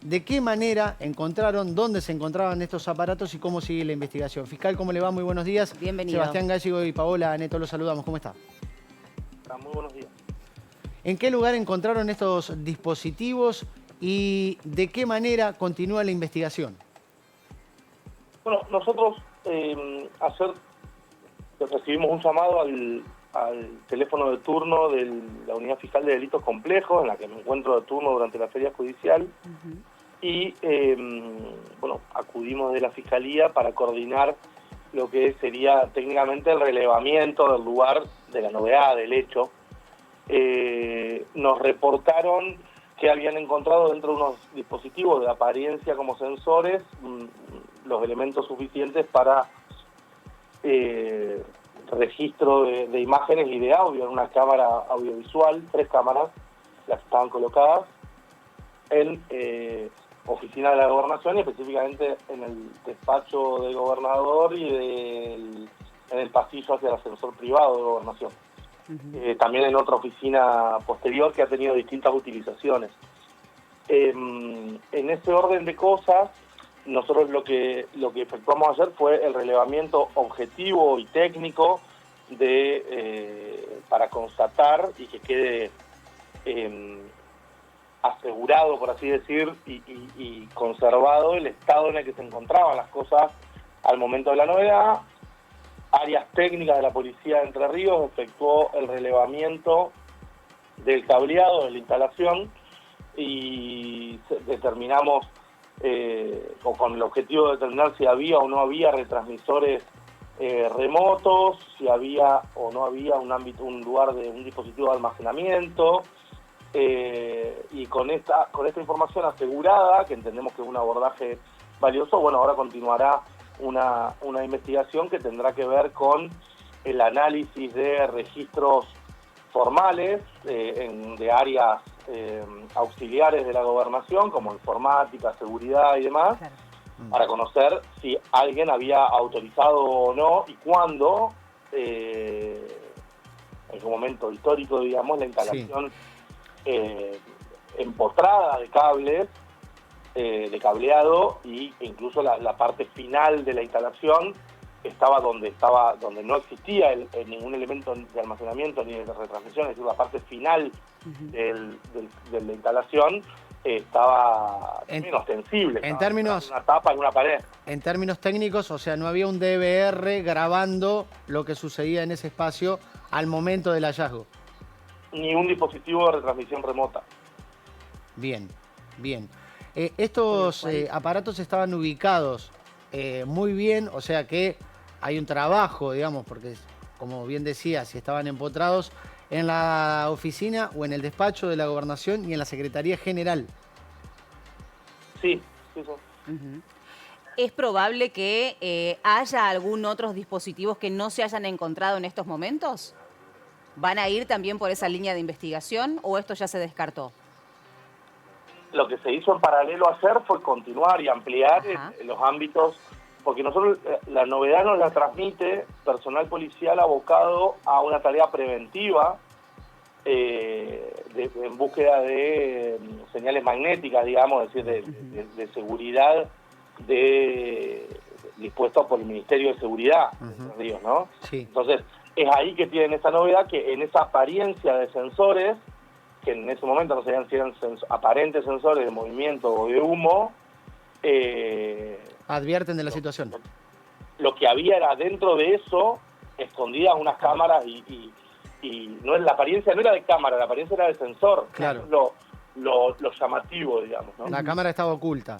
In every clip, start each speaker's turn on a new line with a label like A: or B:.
A: ¿De qué manera encontraron, dónde se encontraban estos aparatos y cómo sigue la investigación? Fiscal, ¿cómo le va? Muy buenos días.
B: Bienvenido.
A: Sebastián Gallego y Paola Neto los saludamos. ¿Cómo está?
C: Muy buenos días.
A: ¿En qué lugar encontraron estos dispositivos y de qué manera continúa la investigación?
C: Bueno, nosotros ayer recibimos un llamado al teléfono de turno de la Unidad Fiscal de Delitos Complejos, en la que me encuentro de turno durante la feria judicial, y bueno, acudimos de la Fiscalía para coordinar lo que sería técnicamente el relevamiento del lugar de la novedad, del hecho. Nos reportaron que habían encontrado dentro de unos dispositivos de apariencia como sensores los elementos suficientes para registro de imágenes y de audio en una cámara audiovisual, 3 cámaras, las que estaban colocadas en oficina de la Gobernación y específicamente en el despacho del gobernador y en el pasillo hacia el ascensor privado de Gobernación. También en otra oficina posterior que ha tenido distintas utilizaciones. En ese orden de cosas, nosotros lo que efectuamos ayer fue el relevamiento objetivo y técnico para constatar y que quede asegurado, por así decir, y conservado el estado en el que se encontraban las cosas al momento de la novedad. Áreas técnicas de la Policía de Entre Ríos efectuó el relevamiento del cableado de la instalación y determinamos, o con el objetivo de determinar si había o no había retransmisores remotos, si había o no había un lugar de un dispositivo de almacenamiento, y con esta información asegurada, que entendemos que es un abordaje valioso, bueno, ahora continuará una investigación que tendrá que ver con el análisis de registros formales de áreas auxiliares de la Gobernación, como informática, seguridad y demás, claro, para conocer si alguien había autorizado o no y cuándo, en su momento histórico, digamos, la instalación empotrada de cables, de cableado, e incluso la parte final de la instalación estaba donde no existía ningún elemento de almacenamiento ni de retransmisión, es decir, la parte final de la instalación estaba también ostensible,
A: en términos,
C: una tapa en una pared.
A: En términos técnicos, o sea, no había un DVR grabando lo que sucedía en ese espacio al momento del hallazgo.
C: Ni un dispositivo de retransmisión remota.
A: Bien, bien. Estos aparatos estaban ubicados muy bien, o sea que hay un trabajo, digamos, porque como bien decía, si estaban empotrados en la oficina o en el despacho de la Gobernación y en la Secretaría General.
C: Sí.
B: ¿Es probable que haya algún otros dispositivos que no se hayan encontrado en estos momentos? ¿Van a ir también por esa línea de investigación o esto ya se descartó?
C: Lo que se hizo en paralelo ayer fue continuar y ampliar los ámbitos, porque nosotros la novedad nos la transmite personal policial abocado a una tarea preventiva en búsqueda de señales magnéticas, digamos, es decir, de seguridad dispuestos por el Ministerio de Seguridad de Ríos, ¿no?
A: Sí.
C: Entonces, es ahí que tienen esa novedad, que en esa apariencia de sensores, que en ese momento no sabían si eran aparentes sensores de movimiento o de humo,
A: advierten de la situación.
C: Lo que había era dentro de eso, escondidas unas cámaras y no, la apariencia no era de cámara, la apariencia era de sensor.
A: Claro.
C: Lo llamativo, digamos, ¿no?
A: La cámara estaba oculta.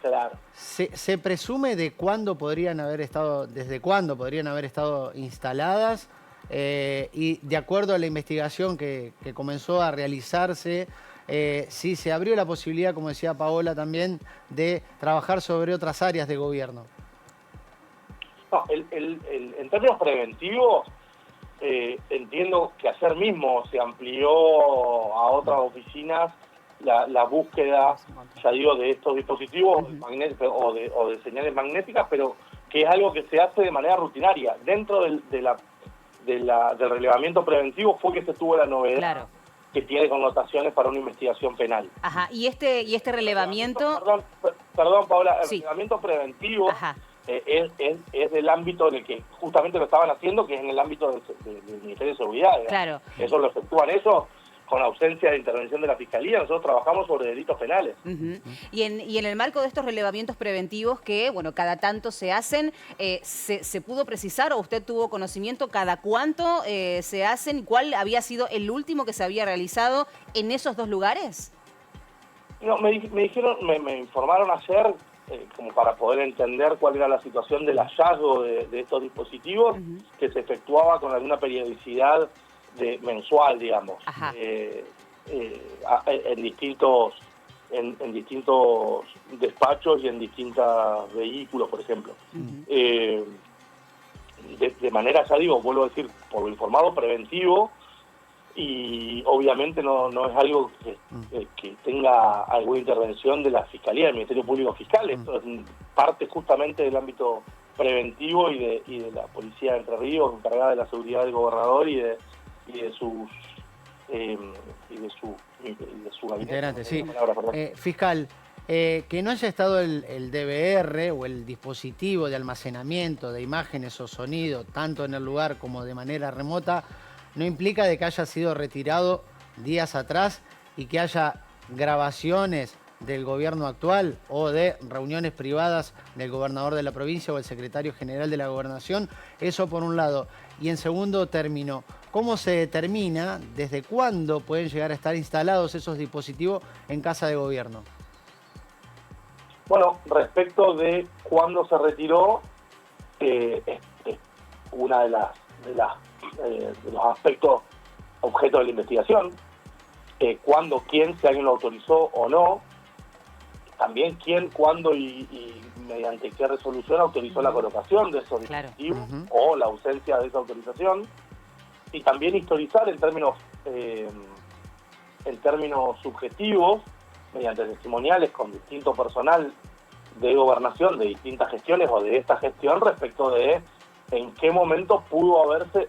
C: Claro.
A: ¿Se presume de cuándo podrían haber estado, desde cuándo podrían haber estado instaladas? Y de acuerdo a la investigación que comenzó a realizarse, sí se abrió la posibilidad, como decía Paola también, de trabajar sobre otras áreas de gobierno.
C: No, en términos preventivos, entiendo que ayer mismo se amplió a otras oficinas la búsqueda, ya digo, de estos dispositivos o de señales magnéticas, pero que es algo que se hace de manera rutinaria. Dentro del relevamiento preventivo fue que se tuvo la novedad que tiene connotaciones para una investigación penal.
B: Ajá, y este relevamiento...
C: Perdón, Paula, el
B: Sí.
C: relevamiento preventivo
B: Ajá.
C: es del ámbito en el que justamente lo estaban haciendo, que es en el ámbito del Ministerio de Seguridad. ¿verdad?
B: Claro.
C: Eso lo efectúan ellos con ausencia de intervención de la Fiscalía. Nosotros trabajamos sobre delitos penales.
B: Ujú. Y en el marco de estos relevamientos preventivos que, bueno, cada tanto se hacen, ¿se pudo precisar o usted tuvo conocimiento cada cuánto se hacen y cuál había sido el último que se había realizado en esos dos lugares?
C: No, me dijeron, me informaron ayer, como para poder entender cuál era la situación del hallazgo de estos dispositivos, que se efectuaba con alguna periodicidad mensual, digamos,
B: Ajá.
C: en distintos despachos y en distintos vehículos, por ejemplo. De manera, ya digo, vuelvo a decir, por lo informado preventivo, y obviamente no es algo que tenga alguna intervención de la Fiscalía, del Ministerio Público Fiscal. Esto es parte justamente del ámbito preventivo y de la Policía de Entre Ríos, encargada de la seguridad del gobernador y de su gabinete.
A: Integrante, sí.
C: Palabra, perdón.
A: Fiscal, que no haya estado el DVR o el dispositivo de almacenamiento de imágenes o sonido, tanto en el lugar como de manera remota, no implica de que haya sido retirado días atrás y que haya grabaciones del gobierno actual o de reuniones privadas del gobernador de la provincia o el secretario general de la gobernación. Eso por un lado. Y en segundo término, ¿cómo se determina desde cuándo pueden llegar a estar instalados esos dispositivos en casa de gobierno?
C: Bueno, respecto de cuándo se retiró, una de los aspectos objeto de la investigación, cuándo, quién, si alguien lo autorizó o no, también quién, cuándo y mediante qué resolución autorizó la colocación de esos dispositivos o la ausencia de esa autorización, y también historizar en términos subjetivos, mediante testimoniales con distinto personal de gobernación, de distintas gestiones o de esta gestión, respecto de en qué momento pudo haberse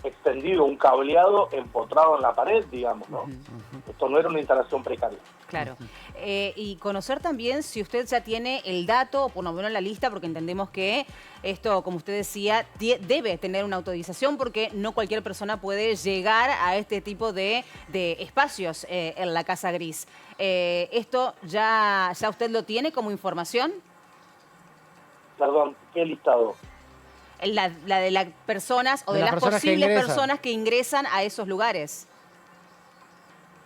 C: extendido un cableado empotrado en la pared, digamos, ¿no? Esto no era una instalación precaria.
B: Claro. Y conocer también si usted ya tiene el dato, o por lo menos la lista, porque entendemos que esto, como usted decía, debe tener una autorización, porque no cualquier persona puede llegar a este tipo de espacios en la Casa Gris. ¿Esto ya usted lo tiene como información?
C: Perdón, ¿qué listado?
B: La de las personas o de las posibles personas que ingresan a esos lugares.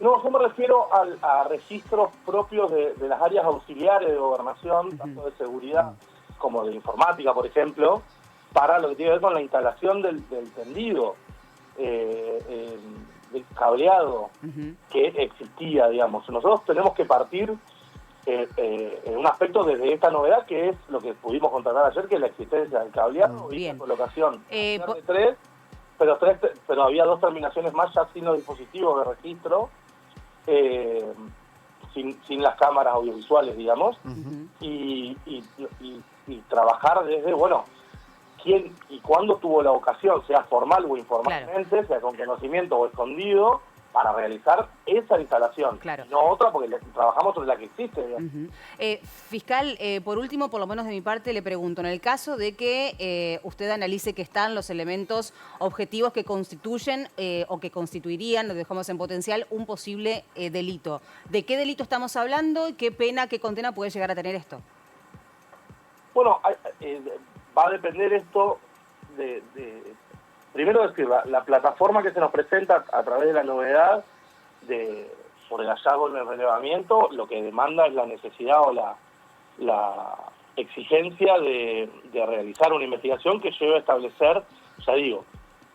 C: No, yo me refiero a registros propios de las áreas auxiliares de gobernación, tanto de seguridad como de informática, por ejemplo, para lo que tiene que ver con la instalación del tendido, del cableado que existía, digamos. Nosotros tenemos que partir en un aspecto desde esta novedad, que es lo que pudimos constatar ayer, que es la existencia del cableado y la colocación de tres, pero había dos terminaciones más ya sin los dispositivos de registro, sin las cámaras audiovisuales, digamos, y trabajar desde, bueno, quién y cuándo tuvo la ocasión, sea formal o informalmente, sea con conocimiento o escondido, para realizar esa instalación,
B: claro.
C: No otra, porque trabajamos sobre la que existe.
B: Fiscal, por último, por lo menos de mi parte, le pregunto, en el caso de que usted analice que están los elementos objetivos que constituyen o que constituirían, lo dejamos en potencial, un posible delito. ¿De qué delito estamos hablando y qué pena, qué condena puede llegar a tener esto? Bueno,
C: va a depender esto primero decir, la plataforma que se nos presenta a través de la novedad por el hallazgo en el relevamiento, lo que demanda es la necesidad o la exigencia de realizar una investigación que lleve a establecer, ya digo,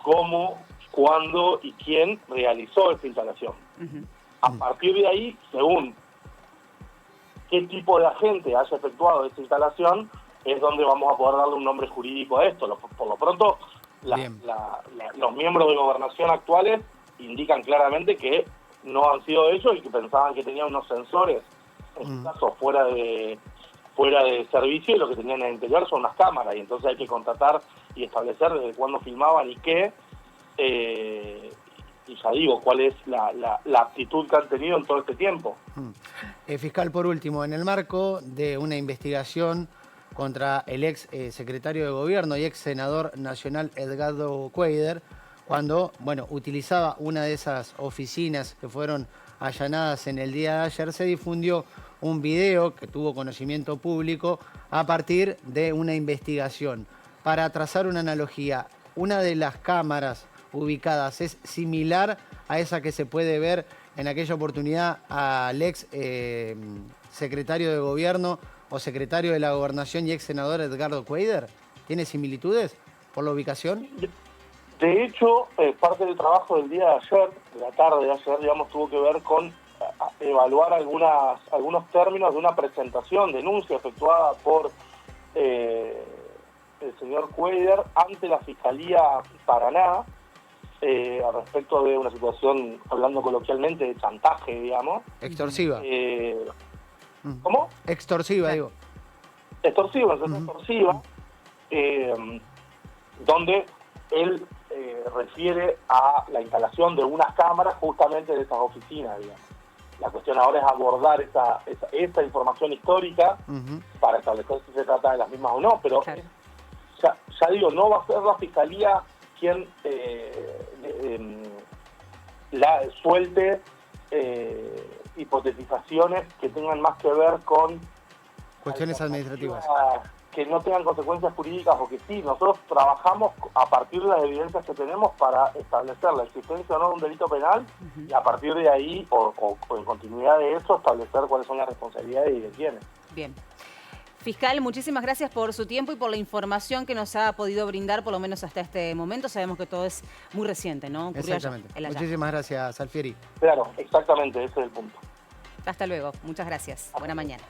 C: cómo, cuándo y quién realizó esta instalación. A partir de ahí, según qué tipo de agente haya efectuado esta instalación, es donde vamos a poder darle un nombre jurídico a esto. Por lo pronto, los miembros de gobernación actuales indican claramente que no han sido ellos y que pensaban que tenían unos sensores, en su caso fuera de servicio, y lo que tenían en el interior son unas cámaras, y entonces hay que contratar y establecer desde cuándo filmaban y qué, ya digo, cuál es la actitud que han tenido en todo este tiempo.
A: Fiscal, por último, en el marco de una investigación contra el ex secretario de Gobierno y ex senador nacional Edgardo Cuéllar, cuando, bueno, utilizaba una de esas oficinas que fueron allanadas en el día de ayer, se difundió un video que tuvo conocimiento público a partir de una investigación. Para trazar una analogía, una de las cámaras ubicadas es similar a esa que se puede ver en aquella oportunidad al ex secretario de Gobierno o secretario de la Gobernación y ex senador Edgardo Cuéllar. ¿Tiene similitudes por la ubicación?
C: De hecho, parte del trabajo del día de ayer, de la tarde de ayer, digamos, tuvo que ver con evaluar algunos términos de una presentación, denuncia efectuada por el señor Cuéllar ante la Fiscalía Paraná, al respecto de una situación, hablando coloquialmente, de chantaje, digamos.
A: Extorsiva.
C: ¿Cómo?
A: Extorsiva, digo.
C: Extorsiva, extorsiva, donde él refiere a la instalación de unas cámaras justamente de esas oficinas, digamos. La cuestión ahora es abordar esta información histórica para establecer si se trata de las mismas o no, pero claro, ya digo, no va a ser la Fiscalía quien suelte hipotetizaciones que tengan más que ver con
A: cuestiones administrativas,
C: que no tengan consecuencias jurídicas, o que sí, nosotros trabajamos a partir de las evidencias que tenemos para establecer la existencia o no de un delito penal, y a partir de ahí, o en continuidad de eso, establecer cuáles son las responsabilidades y de quiénes.
B: Bien. Fiscal, muchísimas gracias por su tiempo y por la información que nos ha podido brindar, por lo menos hasta este momento. Sabemos que todo es muy reciente, ¿no?
A: Exactamente. Muchísimas gracias, Alfieri.
C: Claro, exactamente, ese es el punto.
B: Hasta luego. Muchas gracias. Buena mañana.